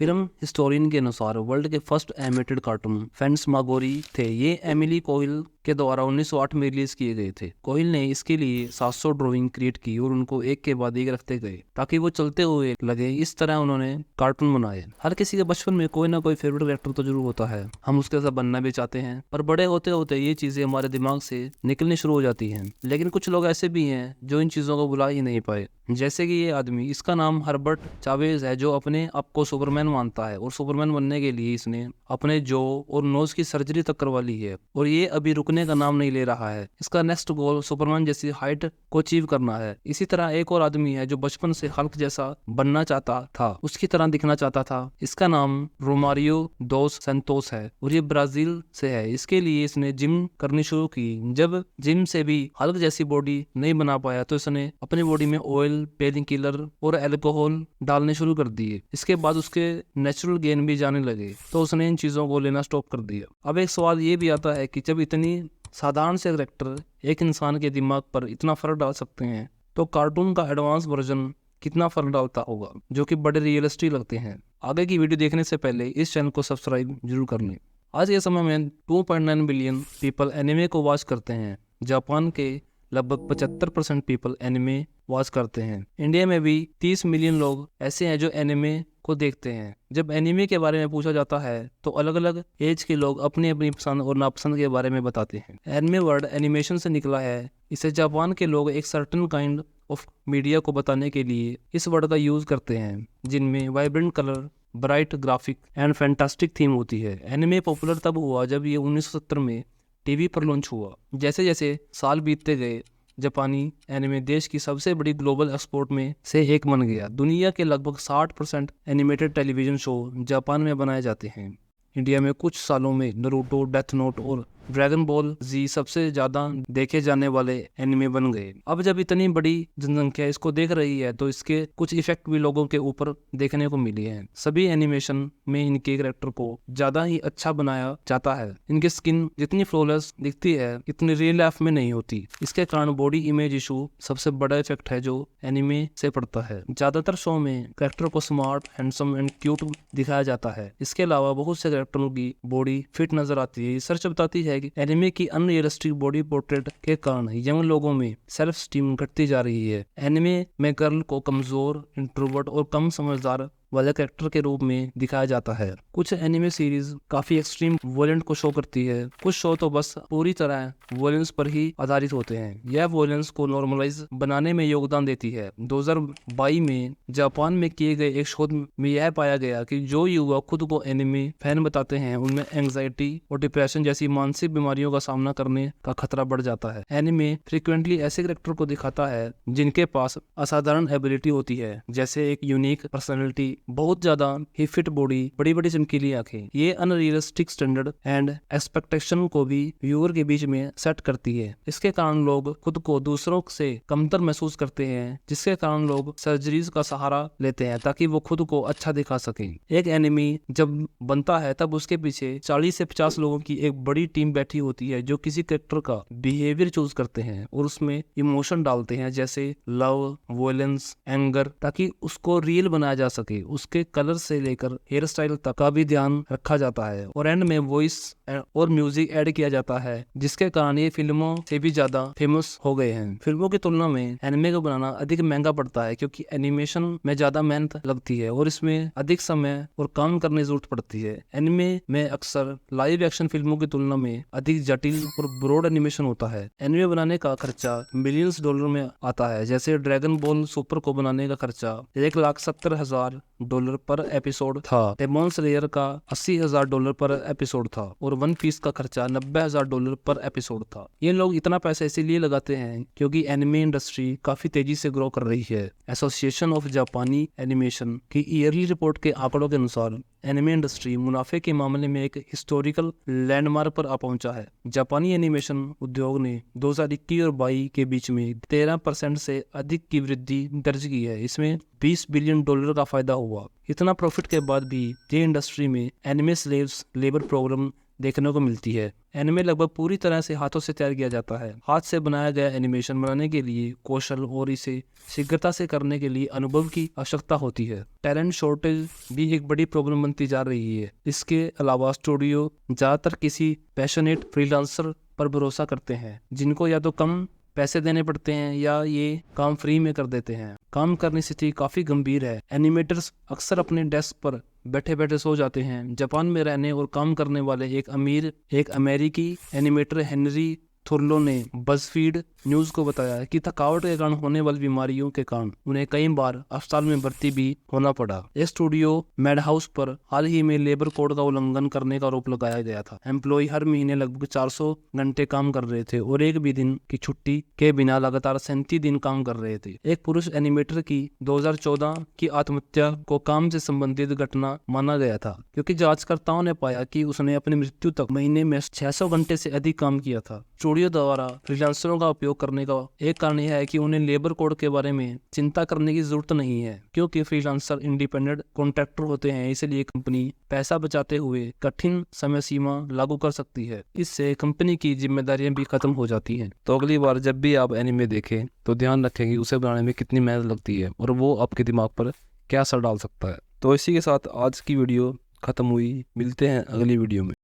Film historian के अनुसार world के फर्स्ट एनिमेटेड कार्टून फैंटस्मागोरी थे। ये एमिली कोहिल के द्वारा 1908 में रिलीज किए गए थे। कोहिल ने इसके लिए 700 ड्राइंग क्रिएट की और उनको एक के बाद एक रखते गए ताकि वो चलते हुए लगे। इस तरह उन्होंने कार्टून बनाए। हर किसी के बचपन में कोई ना कोई फेवरेट कैरेक्टर तो जरूर होता है, हम उसके साथ बनना भी चाहते हैं, पर बड़े होते होते ये चीजें हमारे दिमाग से निकलनी शुरू हो जाती हैं। लेकिन कुछ लोग ऐसे भी हैं जो इन चीजों को भुला ही नहीं पाए, जैसे कि ये आदमी, इसका नाम हर्बर्ट चावेज है, जो अपने आप को सुपरमैन मानता है और सुपरमैन बनने के लिए इसने अपने जॉ और नोज की सर्जरी तक करवा ली है और ये अभी रुकने का नाम नहीं ले रहा है। इसका नेक्स्ट गोल सुपरमैन जैसी हाइट को अचीव करना है। इसी तरह एक और आदमी है जो बचपन से हल्क जैसा बनना चाहता था, उसकी तरह दिखना चाहता था। इसका नाम रोमारियो दोस सैंतोस है और ये ब्राजील से है। इसके लिए इसने जिम करनी शुरू की। जब जिम से भी हल्क जैसी बॉडी नहीं बना पाया तो इसने अपनी बॉडी में ऑयल, पेन किलर और अल्कोहल डालने शुरू कर दिए। इसके बाद उसके नेचुरल गेन भी जाने लगे तो उसने इन चीजों को लेना स्टॉप कर दिया। अब एक सवाल ये भी आता है कि जब इतनी साधारण से कैरेक्टर एक इंसान के दिमाग पर इतना फर्क डाल सकते हैं तो कार्टून का एडवांस वर्जन कितना फर्क डालता होगा, जो कि बड़े रियलिस्टिक लगते हैं। आगे की वीडियो देखने से पहले इस चैनल को सब्सक्राइब जरूर कर लें। आज के समय में 2.9 बिलियन पीपल एनिमे को वॉच करते हैं। जापान के लगभग 75% पीपल एनिमे वॉच करते हैं। इंडिया में भी 30 मिलियन लोग ऐसे हैं जो एनिमे को देखते हैं। जब एनिमे के बारे में पूछा जाता है तो अलग अलग एज के लोग अपनी अपनी पसंद और नापसंद के बारे में बताते हैं। एनिमे वर्ड एनिमेशन से निकला है। इसे जापान के लोग एक सर्टेन काइंड ऑफ मीडिया को बताने के लिए इस वर्ड का यूज करते हैं, जिनमें vibrant colour, bright graphic and fantastic theme होती है। एनिमे पॉपुलर तब हुआ जब ये 1970 में टीवी पर लॉन्च हुआ। जैसे जैसे साल बीतते गए, जापानी एनिमे देश की सबसे बड़ी ग्लोबल एक्सपोर्ट में से एक बन गया। दुनिया के लगभग 60% एनिमेटेड टेलीविजन शो जापान में बनाए जाते हैं। इंडिया में कुछ सालों में नारुतो, डेथ नोट और ड्रैगन बॉल जी सबसे ज्यादा देखे जाने वाले एनिमे बन गए। अब जब इतनी बड़ी जनसंख्या इसको देख रही है तो इसके कुछ इफेक्ट भी लोगों के ऊपर देखने को मिली है। सभी एनिमेशन में इनके कैरेक्टर को ज्यादा ही अच्छा बनाया जाता है। इनकी स्किन जितनी फ्लॉलेस दिखती है इतनी रियल लाइफ में नहीं होती। इसके कारण बॉडी इमेज इशू सबसे बड़ा इफेक्ट है जो एनिमे से पड़ता है। ज्यादातर शो में कैरेक्टर को स्मार्ट, हैंडसम एंड क्यूट दिखाया जाता है। इसके अलावा बहुत से कैरेक्टरों की बॉडी फिट नजर आती है। रिसर्च बताती है कि एनिमे की अनरियलिस्टिक बॉडी पोर्ट्रेट के कारण यंग लोगों में सेल्फ स्टीम घटती जा रही है। एनिमे में गर्ल को कमजोर, इंट्रोवर्ट और कम समझदार वाले कैरेक्टर के रूप में दिखाया जाता है। कुछ एनिमे सीरीज काफी एक्सट्रीम वॉयलेंट को शो करती है। कुछ शो तो बस पूरी तरह वॉयलेंस पर ही आधारित होते हैं। यह वॉयलेंस को नॉर्मलाइज बनाने में योगदान देती है। 2022 में जापान में किए गए एक शोध में यह पाया गया कि जो युवा खुद को एनिमे फैन बताते हैं उनमें एंग्जाइटी और डिप्रेशन जैसी मानसिक बीमारियों का सामना करने का खतरा बढ़ जाता है। एनिमे फ्रिक्वेंटली ऐसे कैरेक्टर को दिखाता है जिनके पास असाधारण एबिलिटी होती है, जैसे एक यूनिक पर्सनैलिटी, बहुत ज्यादा ही फिट बॉडी, बड़ी बड़ी चमकीली आंखें। ये अनरियलिस्टिक स्टैंडर्ड एंड एक्सपेक्टेशन को भी व्यूअर के बीच में सेट करती है। इसके कारण लोग खुद को दूसरों से कमतर महसूस करते हैं, जिसके कारण लोग सर्जरीज का सहारा लेते हैं ताकि वो खुद को अच्छा दिखा सकें। एक एनिमी जब बनता है तब उसके पीछे 40 से 50 लोगों की एक बड़ी टीम बैठी होती है जो किसी कैरेक्टर का बिहेवियर चूज करते हैं और उसमें इमोशन डालते हैं, जैसे लव, वॉयलेंस, एंगर, ताकि उसको रियल बनाया जा सके। उसके कलर से लेकर हेयर स्टाइल तक का भी ध्यान रखा जाता है और एंड में वॉइस और म्यूजिक ऐड किया जाता है, जिसके कारण ये फिल्मों से भी ज्यादा फेमस हो गए हैं। फिल्मों की तुलना में एनिमे को बनाना अधिक महंगा पड़ता है क्योंकि एनिमेशन में ज्यादा मेहनत लगती है और इसमें अधिक समय और काम करने की जरूरत पड़ती है। एनिमे में अक्सर लाइव एक्शन फिल्मों की तुलना में अधिक जटिल और ब्रॉड एनिमेशन होता है। एनिमे बनाने का खर्चा मिलियंस डॉलर में आता है, जैसे ड्रैगन बॉल सुपर को बनाने का खर्चा $1,70,000 पर एपिसोड था। डेमन स्लेयर का $80,000 पर एपिसोड था और वन पीस का खर्चा $90,000 पर एपिसोड था। ये लोग इतना पैसा इसीलिए लगाते हैं क्योंकि एनिमे इंडस्ट्री काफी तेजी से ग्रो कर रही है। एसोसिएशन ऑफ जापानी एनिमेशन की ईयरली रिपोर्ट के आंकड़ों के अनुसार एनिमे इंडस्ट्री मुनाफे के मामले में एक हिस्टोरिकल लैंडमार्क पर आ पहुंचा है। जापानी एनिमेशन उद्योग ने 2021 और 22 के बीच में 13% से अधिक की वृद्धि दर्ज की है। इसमें $20 बिलियन का फायदा हुआ। इतना प्रॉफिट के बाद भी ये इंडस्ट्री में एनिमे स्लेव्स लेबर प्रॉब्लम देखने को मिलती है। एनिमे लगभग पूरी तरह से हाथों से तैयार किया जाता है। हाथ से बनाया गया एनिमेशन बनाने के लिए कौशल और इसे शीघ्रता से करने के लिए अनुभव की आवश्यकता होती है। टैलेंट शॉर्टेज भी एक बड़ी प्रॉब्लम बनती जा रही है। इसके अलावा स्टूडियो ज्यादातर किसी पैशनेट फ्रीलांसर पर भरोसा करते हैं, जिनको या तो कम पैसे देने पड़ते हैं या ये काम फ्री में कर देते हैं। काम करने की स्थिति काफी गंभीर है। एनिमेटर्स अक्सर अपने डेस्क पर बैठे बैठे सो जाते हैं। जापान में रहने और काम करने वाले एक अमेरिकी एनिमेटर हेनरी थुर्लो ने बज़फीड न्यूज को बताया कि थकावट के कारण होने वाली बीमारियों के कारण उन्हें कई बार अस्पताल में भर्ती भी होना पड़ा। यह स्टूडियो मैडहाउस पर हाल ही में लेबर कोड का उल्लंघन करने का आरोप लगाया गया था। एम्प्लॉय हर महीने लगभग 400 घंटे काम कर रहे थे और एक भी दिन की छुट्टी के बिना लगातार 37 दिन काम कर रहे थे। एक पुरुष एनिमेटर की 2014 की आत्महत्या को काम से संबंधित घटना माना गया था, क्योंकि जांचकर्ताओं ने पाया कि उसने अपनी मृत्यु तक महीने में 600 घंटे से अधिक काम किया था। स्टूडियो द्वारा फ्रीलांसरों का उपयोग करने का एक कारण यह है कि उन्हें लेबर कोड के बारे में चिंता करने की जरूरत नहीं है, क्योंकि फ्रीलांसर इंडिपेंडेंट कॉन्ट्रैक्टर होते हैं। इसलिए कंपनी पैसा बचाते हुए कठिन समय सीमा लागू कर सकती है। इससे कंपनी की जिम्मेदारियां भी खत्म हो जाती हैं। तो अगली बार जब भी आप एनिमे देखें तो ध्यान रखें कि उसे बनाने में कितनी मेहनत लगती है और वो आपके दिमाग पर क्या असर डाल सकता है। तो इसी के साथ आज की वीडियो खत्म हुई। मिलते हैं अगली वीडियो में।